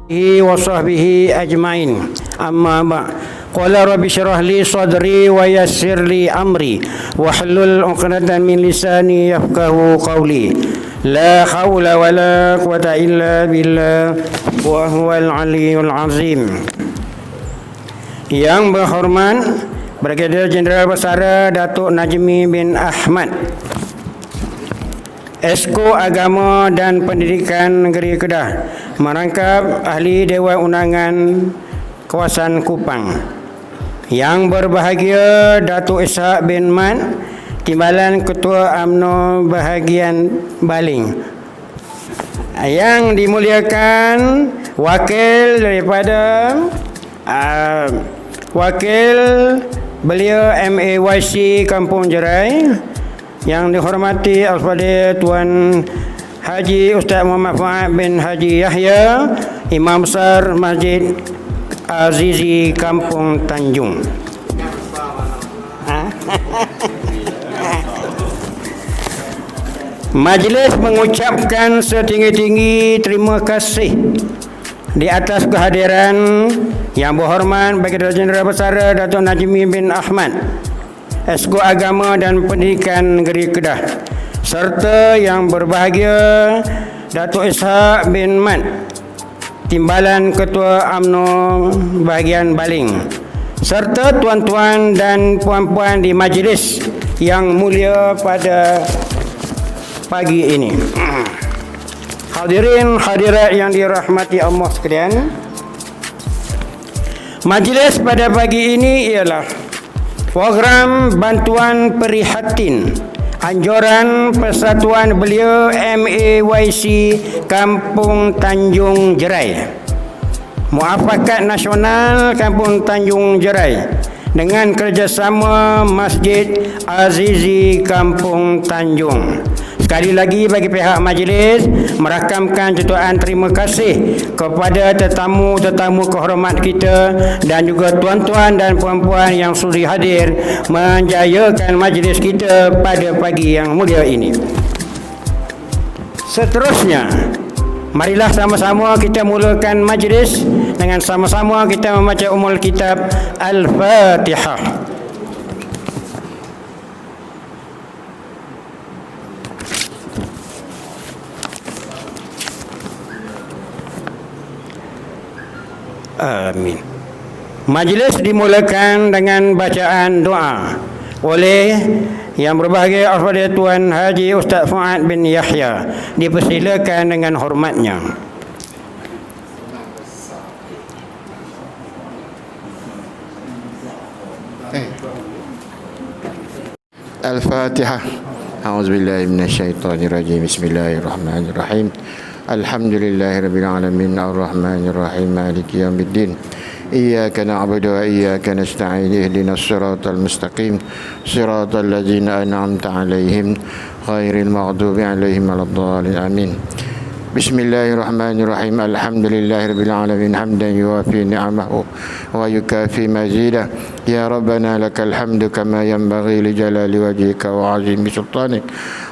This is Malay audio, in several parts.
وصحبه أجمعين أما بعد قال رب اشرح لي صدري ويسر لي أمري واحلل عقدة من لساني يفقهوا قولي لا حول ولا قوة إلا بالله وهو العلي العظيم. Yang berhormat Brigadir Jeneral Bersara Datuk Najmi bin Ahmad, Esko Agama dan Pendidikan Negeri Kedah, merangkap Ahli Dewan Undangan Kawasan Kupang. Yang berbahagia Datuk Ishak bin Man, Timbalan Ketua UMNO Bahagian Baling. Yang dimuliakan wakil daripada wakil beliau MAYC Kampung Jerai, yang dihormati Al-Fadhil Tuan Haji Ustaz Muhammad Fuad bin Haji Yahya, Imam Besar Masjid Azizi Kampung Tanjung. Majlis mengucapkan setinggi-tinggi terima kasih di atas kehadiran Yang Berhormat Brigadir Jeneral Bersara Datuk Najmi bin Ahmad, Esko Agama dan Pendidikan Negeri Kedah, serta yang berbahagia Datuk Ishak bin Mat, Timbalan Ketua UMNO Bahagian Baling, serta tuan-tuan dan puan-puan di majlis yang mulia pada pagi ini. Hadirin hadirat yang dirahmati Allah sekalian, majlis pada pagi ini ialah program bantuan prihatin anjuran Persatuan Belia MAYC Kampung Tanjung Jerai, Muafakat Nasional Kampung Tanjung Jerai dengan kerjasama Masjid Azizi Kampung Tanjung. Sekali lagi bagi pihak majlis merakamkan jutaan terima kasih kepada tetamu-tetamu kehormat kita dan juga tuan-tuan dan puan-puan yang sudi hadir menjayakan majlis kita pada pagi yang mulia ini. Seterusnya, marilah sama-sama kita mulakan majlis dengan sama-sama kita membaca Ummul Kitab Al-Fatihah. Amin. Majlis dimulakan dengan bacaan doa oleh yang berbahagia Al-Fadhil Tuan Haji Ustaz Fuad bin Yahya. Dipersilakan dengan hormatnya. Al-Fatihah. A'udzubillahi minasyaitonirrajim. Bismillahirrahmanirrahim. Alhamdulillahirabbil alamin arrahmanir rahim maliki yaumiddin. Iyyaka na'budu wa iyyaka nasta'in ihdinas siratal mustaqim siratal ladzina an'amta 'alaihim ghairil maghdubi 'alaihim waladdallin. Amin. Bismillahirrahmanirrahim. Alhamdulillahirabbil alamin hamdan yuwafi ni'amahu wa yukafi mazidah. Ya Rabbana lakal hamdu kama yanbaghi li jalali wajhika wa 'azimi sultanik.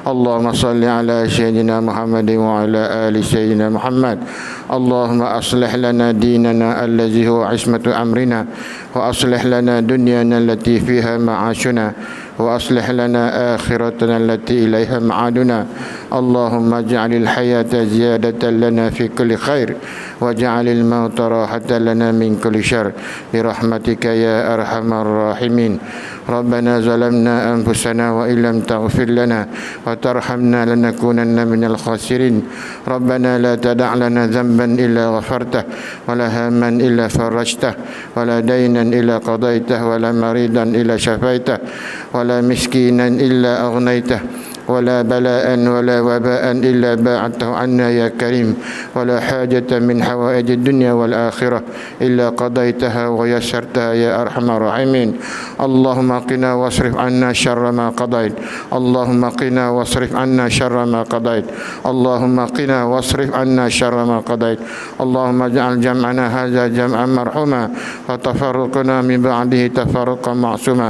Allahumma salli ala sayyidina Muhammadin wa ala ali sayyidina Muhammad. Allahumma aslih lana dinana allazi huwa ismatu amrina wa aslih lana dunyana allati fiha ma'ashuna wa aslih lana akhiratana allati ilaiha ma'aduna. Allahumma ij'alil hayata ziyadatan lana fi kulli khair waj'alil mauta rahatan lana min kulli syarr bi rahmatika ya arhamar rahimin. Rabbana zalamna anfusana wa illam taghfir lana wa tarhamna lanakunanna minal khasirin. Rabbana la tada' lana dhanban illa ghafartah wa la hamman illa farajtah wa la daynan illa qadaitah wa la maridan illa syafaitah wa la miskinan illa aghnaytah ولا بلاء ولا وباء إلا باعته عنا يا كريم ولا حاجة من حوائج الدنيا والآخرة إلا قضيتها ويسرتها يا أرحم الراحمين. اللهم قنا واصرف عنا شر ما قضيت. اللهم قنا واصرف عنا شر ما قضيت. اللهم قنا واصرف عنا شر ما قضيت. اللهم اجعل جمعنا هذا جمعا مرحوما وتفرقنا من بعده تفرقا معصوما.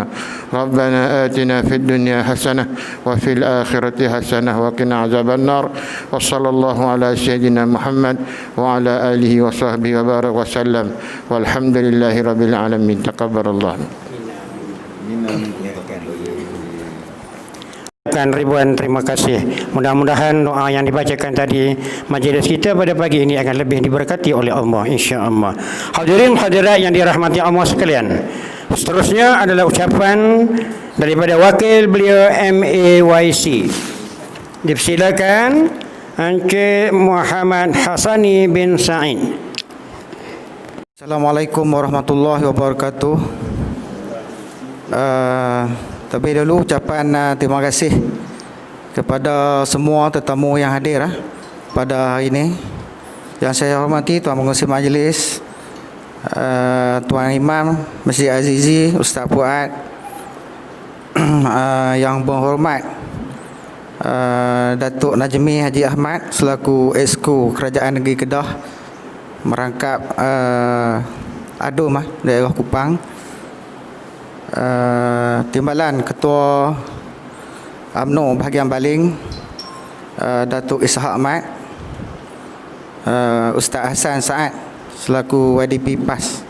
ربنا آتنا في الدنيا حسنة وفي الآخرة الآخرة حسنة وقنا عذاب النار وصلى الله على سيدنا محمد وعلى آله وصحبه وبارك وسلم والحمد لله رب العالمين تقبل الله. Ribuan terima kasih. Mudah-mudahan doa yang dibacakan tadi majlis kita pada pagi ini akan lebih diberkati oleh Allah, insya-Allah. Hadirin hadirat yang dirahmati Allah sekalian. Seterusnya adalah ucapan daripada wakil beliau MAYC. Dipersilakan Encik Muhammad Hasani bin Sa'id. Assalamualaikum warahmatullahi wabarakatuh. Terlebih dahulu ucapan terima kasih kepada semua tetamu yang hadir pada hari ini. Yang saya hormati Tuan Pengerusi Majlis, Tuan Imam Masjid Azizi Ustaz Fuad, yang berhormat Datuk Najmi Haji Ahmad selaku Exco Kerajaan Negeri Kedah merangkap Adum daerah Kupang, Timbalan Ketua UMNO bahagian Baling Datuk Ishak Ahmad, Ustaz Hassan Saad selaku YDP PAS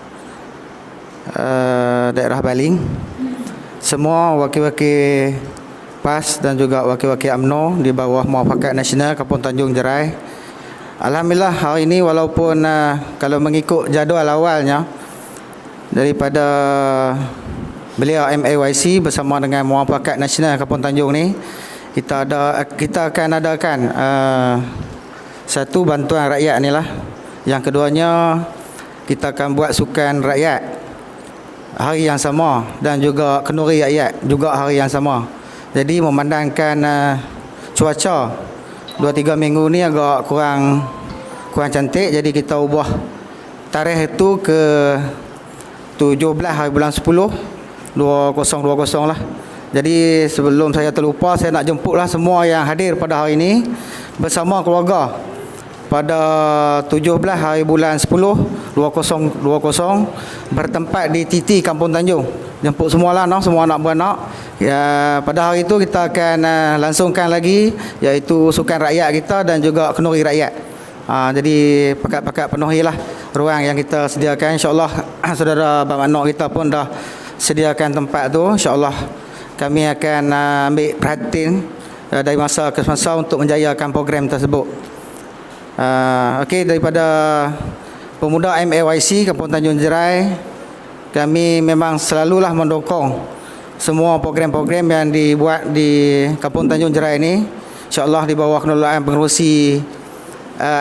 daerah Baling, semua wakil-wakil PAS dan juga wakil-wakil UMNO di bawah Muafakat Nasional Kampung Tanjung Jerai. Alhamdulillah hari ini walaupun kalau mengikut jadual awalnya daripada beliau MAYC bersama dengan Muafakat Nasional Kampung Tanjung ni, kita akan adakan satu bantuan rakyat ni lah. Yang keduanya kita akan buat sukan rakyat hari yang sama dan juga kenduri rakyat juga hari yang sama. Jadi memandangkan cuaca 2-3 minggu ni agak kurang cantik, jadi kita ubah tarikh itu ke 17 hari bulan 10 2020 lah. Jadi sebelum saya terlupa, saya nak jemputlah semua yang hadir pada hari ini bersama keluarga pada 17 hari bulan 10 2020 bertempat di TT Kampung Tanjung. Jemput semualah semua anak beranak. Ya, pada hari itu kita akan langsungkan lagi iaitu sukan rakyat kita dan juga kenduri rakyat. Jadi pakat-pakat penuhilah ruang yang kita sediakan. InsyaAllah saudara Abang Manok kita pun dah sediakan tempat tu. InsyaAllah kami akan ambil perhatian dari masa ke masa untuk menjayakan program tersebut. Okey, daripada pemuda MAYC Kampung Tanjung Jerai, kami memang selalulah mendukung semua program-program yang dibuat di Kampung Tanjung Jerai ini. InsyaAllah di bawah kenelolaan pengerusi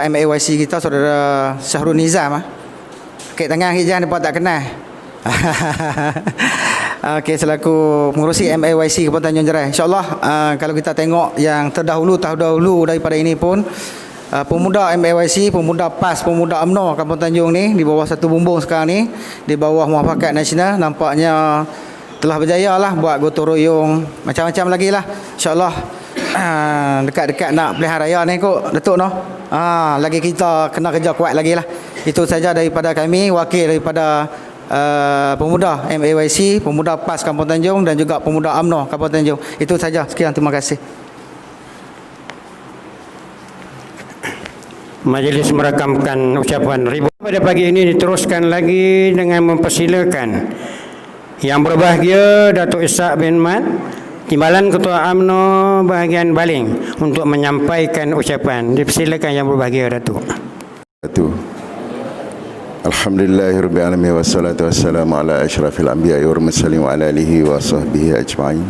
MAYC kita, saudara Syahrul Nizam. Kek tangan hijau dapat tak kenal. Okey, selaku pengerusi MAYC Kampung Tanjung Jerai. InsyaAllah kalau kita tengok yang terdahulu daripada ini pun, pemuda MAYC, pemuda PAS, pemuda UMNO Kampung Tanjung ni di bawah satu bumbung sekarang ni, di bawah Muafakat Nasional, nampaknya telah berjaya lah buat gotong royong macam-macam lagi lah. InsyaAllah dekat-dekat nak pilihan raya ni kot Datuk lagi kita kena kerja kuat lagi lah. Itu saja daripada kami, wakil daripada pemuda MAYC, pemuda PAS Kampung Tanjung dan juga pemuda UMNO Kampung Tanjung. Itu saja, sekian, terima kasih. Majlis merakamkan ucapan ribu. Pada pagi ini diteruskan lagi dengan mempersilakan yang berbahagia Datuk Ishak bin Mat, Timbalan Ketua UMNO bahagian Baling, untuk menyampaikan ucapan. Dipersilakan yang berbahagia Datuk. Alhamdulillahirabbil alamin wassalatu wassalamu ala asyrafil anbiya'i wal mursalin wa ala alihi wa sahbihi ajma'in.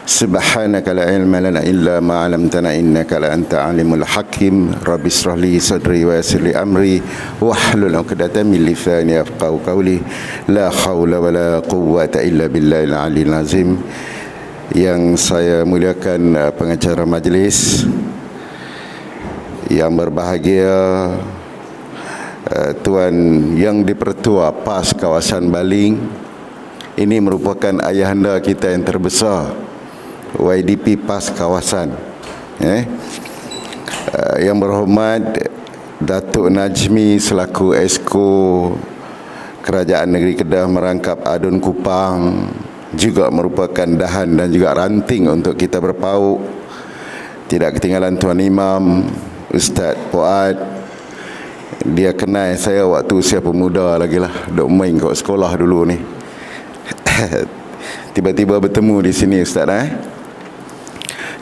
Subhanaka la ilma lana illa ma 'allamtana innaka la anta alimul hakim. Rabbi ishrah li sadri wa yassir li amri wahlul 'uqdatam min lisani yafqahu qawli. La haula wa la quwwata illa billahil aliyyil azim. Yang saya muliakan pengacara majlis, yang berbahagia Tuan Yang di-Pertua PAS kawasan Baling, ini merupakan ayahanda kita yang terbesar, YDP PAS kawasan. Yang berhormat Datuk Najmi selaku Exco Kerajaan Negeri Kedah merangkap Adun Kupang, juga merupakan dahan dan juga ranting untuk kita berpaut Tidak ketinggalan Tuan Imam, Ustaz Fuad. Dia kenal saya waktu usia pemuda lagi lah, duk main kat sekolah dulu ni. Tiba-tiba bertemu di sini Ustaz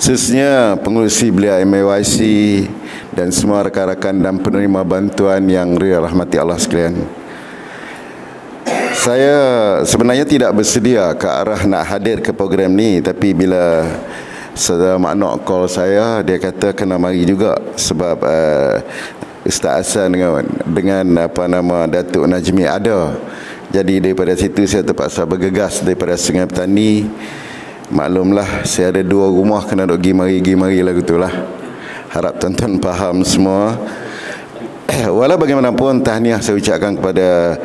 Khususnya pengurusi belia MAYC dan semua rakan-rakan dan penerima bantuan yang rahmati Allah sekalian. Saya sebenarnya tidak bersedia ke arah nak hadir ke program ni, tapi bila saudara maknok call saya, dia kata kena mari juga sebab Ustaz Hasan dengan Datuk Najmi ada. Jadi daripada situ saya terpaksa bergegas daripada Sungai Petani. Maklumlah, saya ada 2 rumah kena duk gi-mari lagu tu lah. Harap tuan-tuan faham semua. Walau bagaimanapun, tahniah saya ucapkan kepada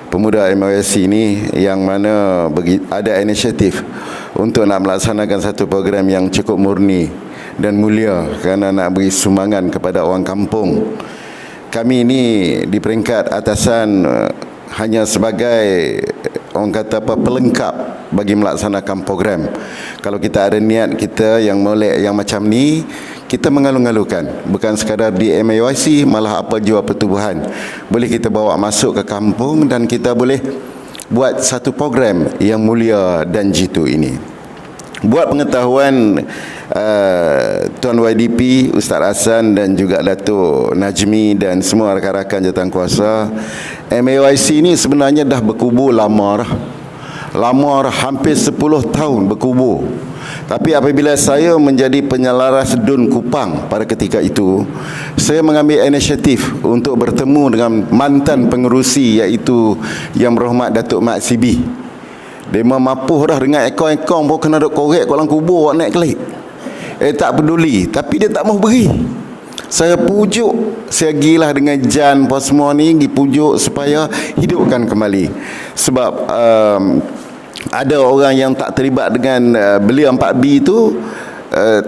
pemuda MAYC ini yang mana ada inisiatif untuk nak melaksanakan satu program yang cukup murni dan mulia kerana nak beri sumbangan kepada orang kampung. Kami ini di peringkat atasan hanya sebagai orang kata pelengkap bagi melaksanakan program. Kalau kita ada niat kita yang molek yang macam ni, kita mengalu-alukan, bukan sekadar di MAYC, malah apa jua pertubuhan boleh kita bawa masuk ke kampung dan kita boleh buat satu program yang mulia dan jitu ini. Buat pengetahuan Tuan YDP, Ustaz Hasan dan juga Datuk Najmi dan semua rakan-rakan jawatankuasa, MAYC ini sebenarnya dah berkubur lama hampir 10 tahun berkubur. Tapi apabila saya menjadi penyelaras Dun Kupang pada ketika itu, saya mengambil inisiatif untuk bertemu dengan mantan pengerusi iaitu Yang Berhormat Datuk Mat Sibi. Dia mapuh dah dengan ekor-ekor pun kena duk korek kolam kubur buat naik kelik. Tak peduli, tapi dia tak mau beri. Saya pujuk, saya gilah dengan Jan pun semua ni, pergi pujuk supaya hidupkan kembali. Sebab ada orang yang tak terlibat dengan belia 4B itu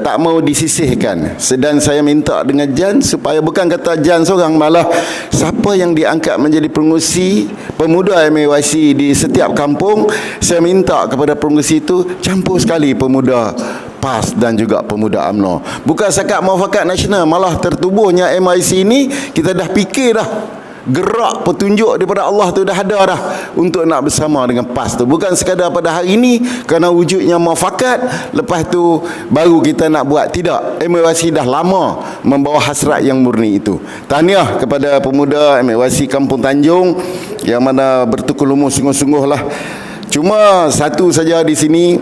tak mau disisihkan. Dan saya minta dengan Jan supaya bukan kata Jan seorang, malah siapa yang diangkat menjadi pengurusi pemuda MAYC di setiap kampung, saya minta kepada pengurusi itu campur sekali pemuda PAS dan juga pemuda UMNO. Bukan sekat muafakat nasional, malah tertubuhnya MAYC ini kita dah fikir dah. Gerak petunjuk daripada Allah tu dah ada dah untuk nak bersama dengan PAS tu. Bukan sekadar pada hari ini kerana wujudnya muafakat, lepas tu baru kita nak buat. Tidak, MAYC dah lama membawa hasrat yang murni itu. Tahniah kepada pemuda MAYC Kampung Tanjung yang mana bertukar lumus sungguh-sungguh lah. Cuma satu saja di sini,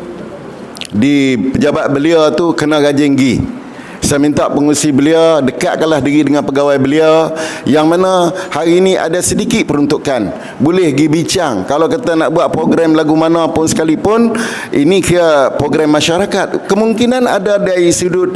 di pejabat belia tu kena rajin gi. Saya minta pengurusi belia dekatkanlah diri dengan pegawai belia yang mana hari ini ada sedikit peruntukan, boleh pergi bincang. Kalau kita nak buat program lagu mana pun sekalipun, ini kira program masyarakat, kemungkinan ada dari sudut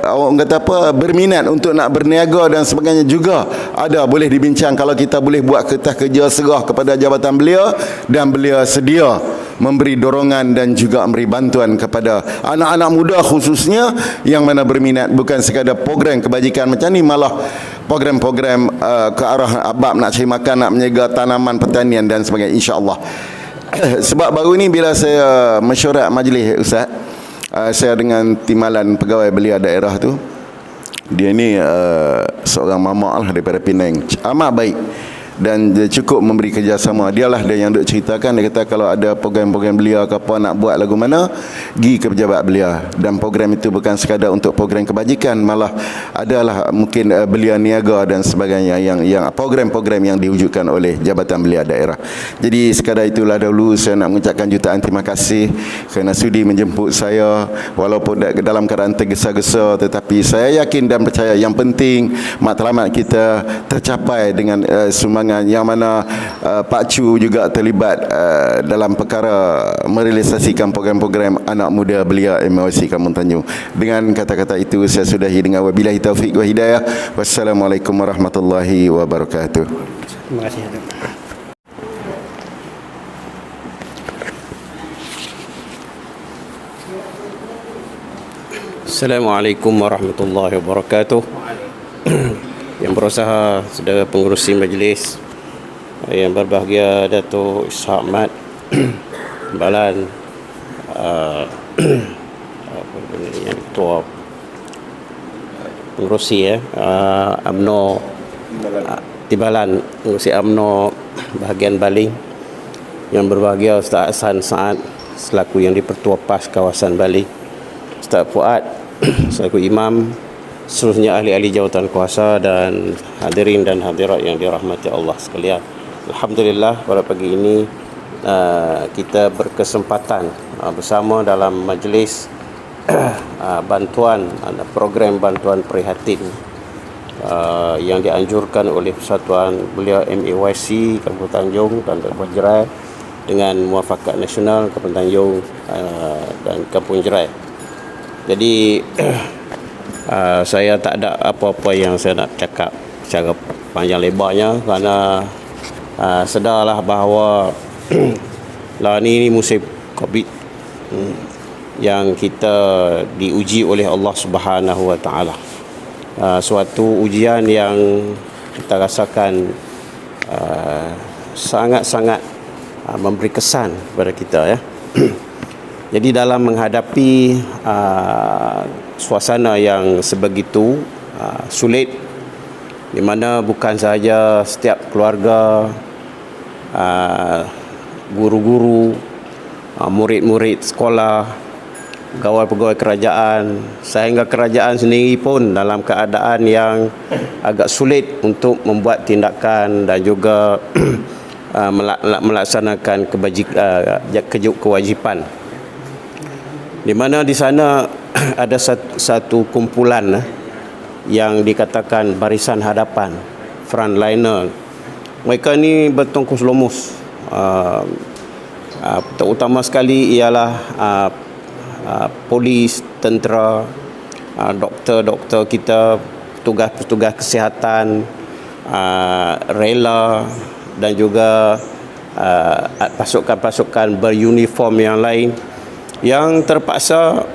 orang kata berminat untuk nak berniaga dan sebagainya juga ada, boleh dibincang. Kalau kita boleh buat kertas kerja serah kepada jabatan belia dan belia sedia memberi dorongan dan juga memberi bantuan kepada anak-anak muda khususnya yang mana berminat, bukan sekadar program kebajikan macam ni, malah program-program ke arah bab nak cari makan, nak menjaga tanaman pertanian dan sebagainya, insya-Allah. Sebab baru ni bila saya mesyuarat majlis Ustaz, saya dengan timbalan pegawai belia daerah tu, dia ni seorang mamak lah daripada Penang, amat baik dan dia cukup memberi kerjasama. Dialah dia yang duk ceritakan, dia kata kalau ada program-program belia ke apa nak buat lagu mana, pergi ke pejabat belia. Dan program itu bukan sekadar untuk program kebajikan, malah adalah mungkin belia niaga dan sebagainya yang program-program yang diwujudkan oleh Jabatan Belia Daerah. Jadi sekadar itulah dahulu saya nak mengucapkan jutaan terima kasih kerana sudi menjemput saya walaupun dalam keadaan tergesa-gesa, tetapi saya yakin dan percaya yang penting matlamat kita tercapai dengan sumbangan yang mana Pak Chu juga terlibat dalam perkara merealisasikan program-program anak muda belia MAYC Kampung Tanjung. Dengan kata-kata itu saya sudahi dengan wabillahi taufik wa hidayah. Wassalamualaikum warahmatullahi wabarakatuh. Terima kasih. Assalamualaikum warahmatullahi wabarakatuh. Yang berusaha saudara pengurusi majlis, yang berbahagia Datuk Ishak Mat Balan, yang ketua pengerusi UMNO Timbalan, pengerusi UMNO bahagian Baling, yang berbahagia Ustaz Hassan Saad selaku yang di-Pertua PAS kawasan Baling, Ustaz Fuad selaku imam, seluruhnya ahli-ahli jawatan kuasa dan hadirin dan hadirat yang dirahmati Allah sekalian. Alhamdulillah pada pagi ini kita berkesempatan bersama dalam majlis bantuan, program bantuan prihatin yang dianjurkan oleh Persatuan Belia MAYC Kampung Tanjung dan Kampung Jerai dengan Muafakat Nasional Kampung Tanjung dan Kampung Jerai. Jadi saya tak ada apa-apa yang saya nak cakap secara panjang lebarnya, kerana sedarlah bahawa lah ni musim COVID yang kita diuji oleh Allah Subhanahu Wa Taala. Suatu ujian yang kita rasakan sangat-sangat memberi kesan kepada kita, ya. Jadi dalam menghadapi suasana yang sebegitu sulit, di mana bukan sahaja setiap keluarga, guru-guru, murid-murid sekolah, pegawai-pegawai kerajaan, sehingga kerajaan sendiri pun dalam keadaan yang agak sulit untuk membuat tindakan dan juga melaksanakan kewajipan. Di mana di sana ada satu kumpulan yang dikatakan barisan hadapan, frontliner. Mereka ni bertungkus lumus. Terutama sekali ialah polis, tentera, doktor-doktor kita, petugas-petugas kesihatan, rela dan juga pasukan-pasukan beruniform yang lain yang terpaksa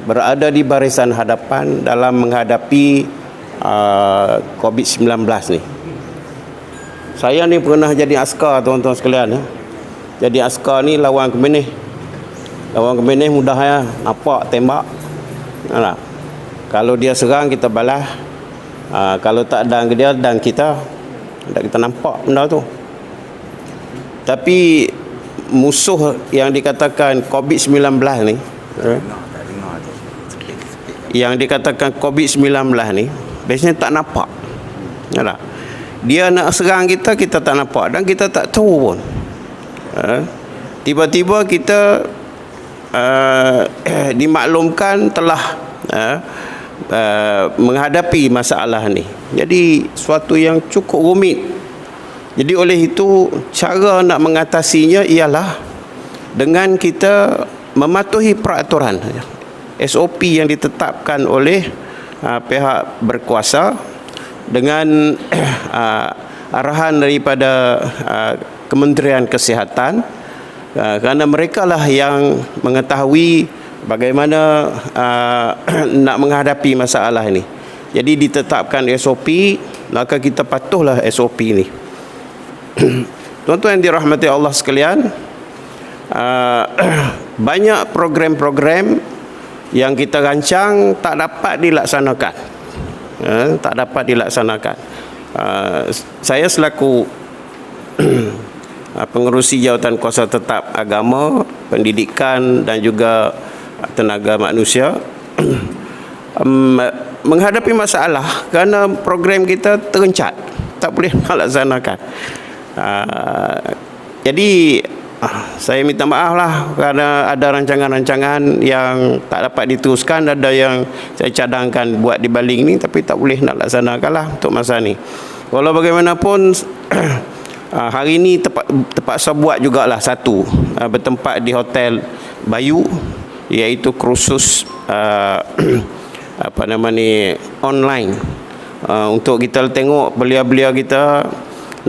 berada di barisan hadapan dalam menghadapi COVID-19 ni. Saya ni pernah jadi askar, tuan-tuan sekalian, ya. Jadi askar ni lawan kemenih. Lawan kemenih mudah, ya. Nampak, tembak. Nah, kalau dia serang, kita balas. Kalau tak dan dia, dan kita. Tak kita nampak benda tu. Tapi musuh yang dikatakan COVID-19 ni, yang dikatakan COVID-19 ni, biasanya tak nampak. Yalah. Dia nak serang kita, kita tak nampak dan kita tak tahu pun. Tiba-tiba kita dimaklumkan telah menghadapi masalah ni. Jadi suatu yang cukup rumit. Jadi oleh itu cara nak mengatasinya ialah dengan kita mematuhi peraturan SOP yang ditetapkan oleh pihak berkuasa dengan arahan daripada Kementerian Kesihatan, kerana mereka lah yang mengetahui bagaimana nak menghadapi masalah ini. Jadi ditetapkan SOP, maka kita patuhlah SOP ini. Tuan-tuan yang dirahmati Allah sekalian, banyak program-program yang kita rancang tak dapat dilaksanakan. Tak dapat dilaksanakan. Saya selaku pengerusi jawatan kuasa tetap agama, pendidikan dan juga tenaga manusia, menghadapi masalah kerana program kita terencat, tak boleh melaksanakan. Jadi saya minta maaf lah kerana ada rancangan-rancangan yang tak dapat diteruskan, ada yang saya cadangkan buat di Baling ni tapi tak boleh nak laksanakan lah untuk masa ni. Walau bagaimanapun hari ni terpaksa buat jugalah satu, bertempat di Hotel Bayu, iaitu kursus online, untuk kita tengok belia-belia kita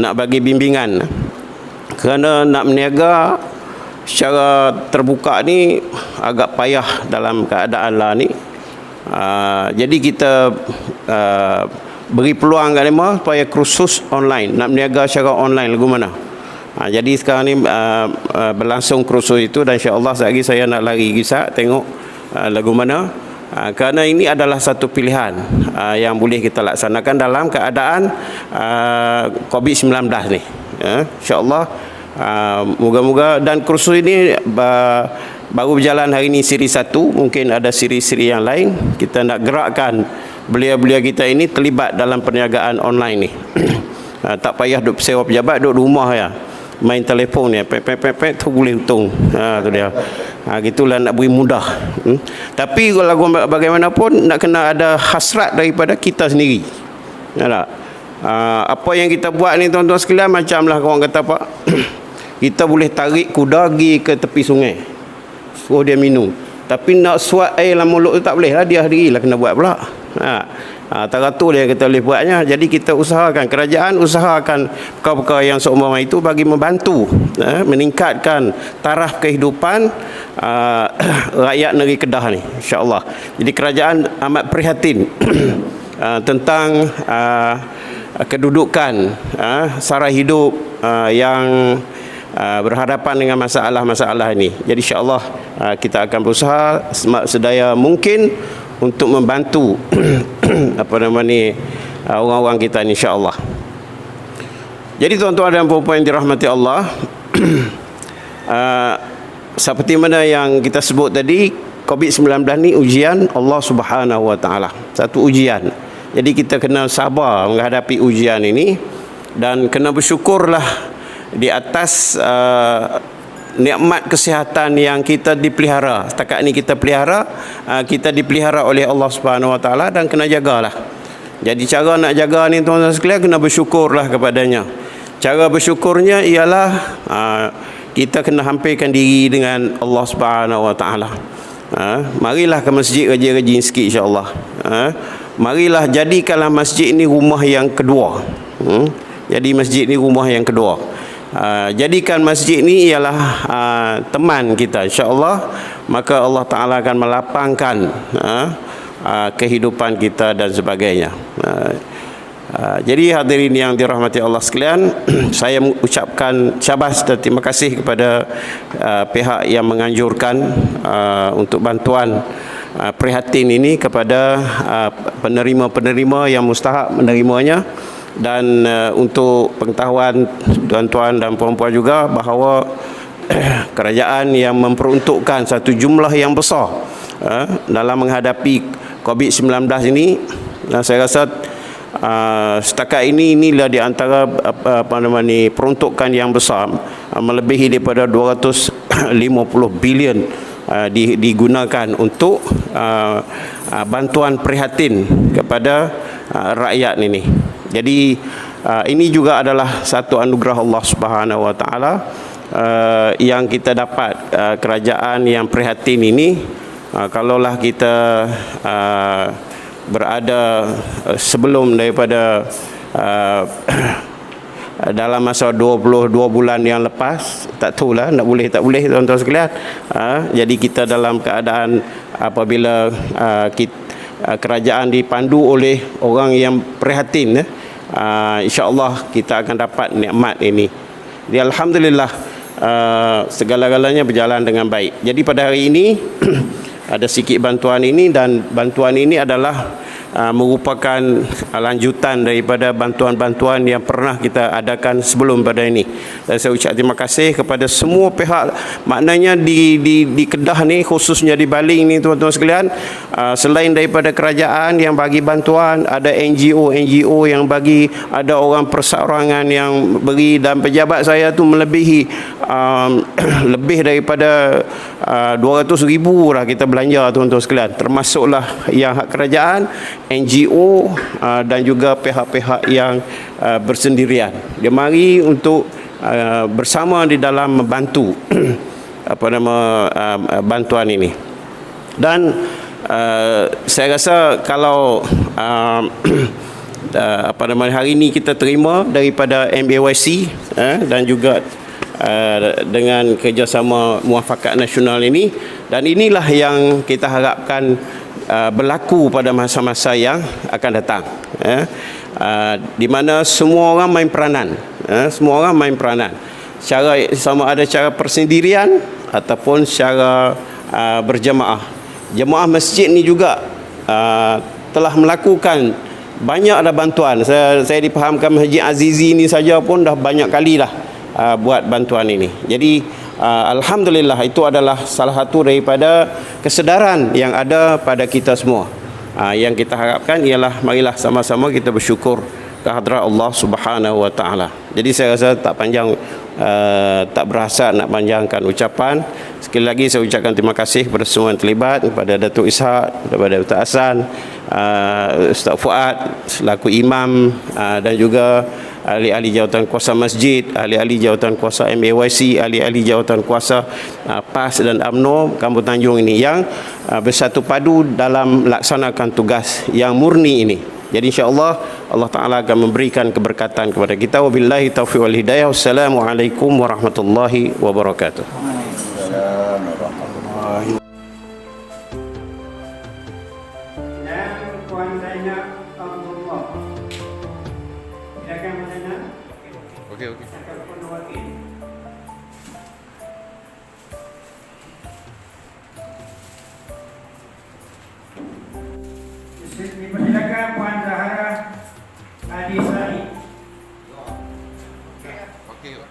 nak bagi bimbingan. Kerana nak berniaga secara terbuka ni agak payah dalam keadaan lah ni. Jadi kita beri peluang kat mereka supaya kursus online, nak berniaga secara online lagu mana. Jadi sekarang ni berlangsung kursus itu dan insya-Allah sekejap lagi saya nak lari gisat tengok lagu mana kerana ini adalah satu pilihan yang boleh kita laksanakan dalam keadaan COVID-19 ni. InsyaAllah, moga-moga, dan kursus ini baru berjalan hari ini siri 1, mungkin ada siri-siri yang lain. Kita nak gerakkan belia-belia kita ini terlibat dalam perniagaan online ni. Tak payah duduk sewa pejabat, duduk rumah ya, main telefon ya, pep tu boleh untung. Tu dia. Gitulah nak beri mudah. Tapi kalau bagaimanapun nak kena ada hasrat daripada kita sendiri. Ya tak? Apa yang kita buat ni tuan-tuan sekalian, macamlah orang kata apa, kita boleh tarik kuda pergi ke tepi sungai, suruh dia minum, tapi nak suat air dalam mulut tu tak boleh lah, dia sendirilah kena buat pula. Teratur dia kita boleh buatnya. Jadi kita usahakan, kerajaan usahakan perkara-perkara yang seumpama itu bagi membantu meningkatkan taraf kehidupan rakyat negeri Kedah ni, insya-Allah. Jadi kerajaan amat prihatin tentang kedudukan sara hidup yang berhadapan dengan masalah-masalah ini. Jadi insya-Allah kita akan berusaha sedaya mungkin untuk membantu orang-orang kita ni, insya-Allah. Jadi tuan-tuan dan puan-puan yang dirahmati Allah, seperti mana yang kita sebut tadi, COVID-19 ni ujian Allah Subhanahu Wa Taala, satu ujian. Jadi kita kena sabar menghadapi ujian ini dan kena bersyukurlah di atas nikmat kesihatan yang kita dipelihara. Setakat ni kita pelihara, kita dipelihara oleh Allah Subhanahu Wa Taala, dan kena jagalah. Jadi cara nak jaga ni tuan-tuan sekalian, kena bersyukurlah kepadanya. Cara bersyukurnya ialah kita kena hampirkan diri dengan Allah Subhanahu Wa Taala. Marilah ke masjid rajin-rajin sikit, insya-Allah. Marilah jadikanlah masjid ini rumah yang kedua. Jadi masjid ini rumah yang kedua. Jadikan masjid ni ialah teman kita, insya-Allah, maka Allah Ta'ala akan melapangkan kehidupan kita dan sebagainya. Jadi hadirin yang dirahmati Allah sekalian, saya mengucapkan syabas dan terima kasih kepada pihak yang menganjurkan untuk bantuan prihatin ini kepada penerima-penerima yang mustahak menerimanya. Dan untuk pengetahuan tuan-tuan dan puan-puan juga, bahawa kerajaan yang memperuntukkan satu jumlah yang besar dalam menghadapi COVID-19 ini, saya rasa setakat inilah di antara peruntukan yang besar, melebihi daripada 250 bilion digunakan untuk bantuan prihatin kepada rakyat ini. Jadi ini juga adalah satu anugerah Allah Subhanahu Wa Taala yang kita dapat. Kerajaan yang prihatin ini, kalaulah kita berada sebelum daripada dalam masa 22 bulan yang lepas, tak tahulah nak boleh tak boleh tuan-tuan sekalian. Jadi kita dalam keadaan apabila kerajaan dipandu oleh orang yang prihatin, insya-Allah kita akan dapat nikmat ini. Jadi alhamdulillah segala-galanya berjalan dengan baik. Jadi pada hari ini ada sikit bantuan ini, dan bantuan ini adalah merupakan lanjutan daripada bantuan-bantuan yang pernah kita adakan sebelum pada ini. Dan saya ucap terima kasih kepada semua pihak. Maknanya di Kedah ni, khususnya di Baling ni tuan-tuan sekalian, selain daripada kerajaan yang bagi bantuan, ada NGO yang bagi, ada orang perseorangan yang beri, dan pejabat saya tu melebihi lebih daripada 200,000 lah kita belanja tuan-tuan sekalian, termasuklah yang hak kerajaan, NGO dan juga pihak-pihak yang bersendirian. Dia mari untuk bersama di dalam membantu bantuan ini. Dan saya rasa kalau hari ini kita terima daripada MAYC dan juga dengan kerjasama Muafakat Nasional ini, dan inilah yang kita harapkan berlaku pada masa-masa yang akan datang, di mana semua orang main peranan, secara sama ada cara persendirian ataupun secara berjamaah. jemaah masjid ni juga telah melakukan banyak ada bantuan. Saya dipahamkan Masjid Azizi ni saja pun dah banyak kali dah buat bantuan ini. Jadi alhamdulillah, itu adalah salah satu daripada kesedaran yang ada pada kita semua. Yang kita harapkan ialah marilah sama-sama kita bersyukur ke hadrat Allah Subhanahu wa taala. Jadi saya rasa tak panjang, tak berasa nak panjangkan ucapan. Sekali lagi saya ucapkan terima kasih kepada semua yang terlibat, kepada Datuk Ishak, kepada Ustaz Hasan, Ustaz Fuad selaku imam, dan juga ahli-ahli jawatan kuasa masjid, ahli-ahli jawatan kuasa MAYC, ahli-ahli jawatan kuasa PAS dan UMNO Kampung Tanjung ini yang bersatu padu dalam melaksanakan tugas yang murni ini. Jadi insya-Allah Allah Taala akan memberikan keberkatan kepada kita. Wabillahi taufiq wal hidayah. Wassalamualaikum warahmatullahi wabarakatuh. Dan Puan Zainab Abdullah. Silakan Puan Zainab. Okey. Silakan wakil. Dipersilakan Puan Zahara Adisari. Okey.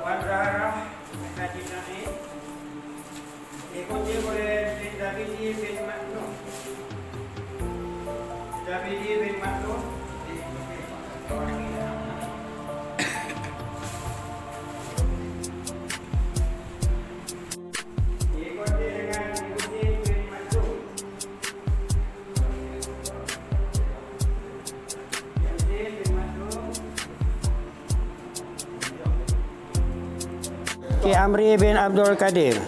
Puan Zahara Adisari. Diikuti oleh Bin Zabidi bin Maknun. Zabidi bin Maknun. Diikuti dengan Ibuddin bin Maknun. Ibuddin bin Maknun. Ki Amri bin Abdul Qadir.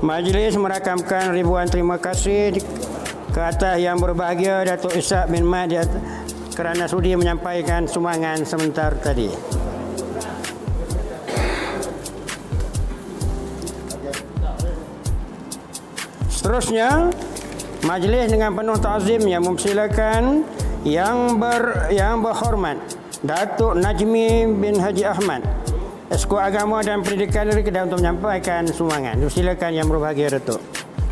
Majlis merakamkan ribuan terima kasih ke atas yang berbahagia Datuk Ishak bin Mat kerana sudi menyampaikan sumbangan sebentar tadi. Seterusnya, majlis dengan penuh ta'zim yang mempersilakan yang berhormat Datuk Najmi bin Haji Ahmad, Esko Agama dan Pendidikan Negeri Kedah untuk menyampaikan sumbangan. Silakan yang berbahagia Datuk.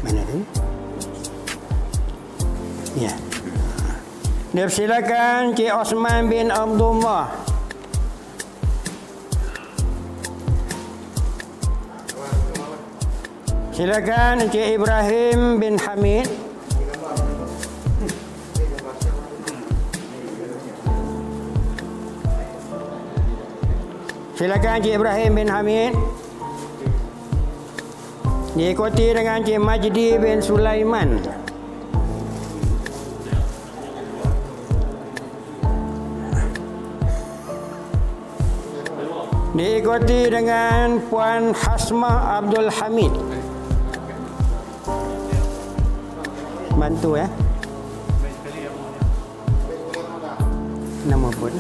Mana tu? Ya. Dipersilakan Cik Osman bin Abdullah. Silakan Cik Ibrahim bin Hamid. Silakan Cik Ibrahim bin Hamid. Diikuti dengan Cik Majdi bin Sulaiman. Diikuti dengan Puan Hasmah Abdul Hamid. Bantu ya. Nama pun.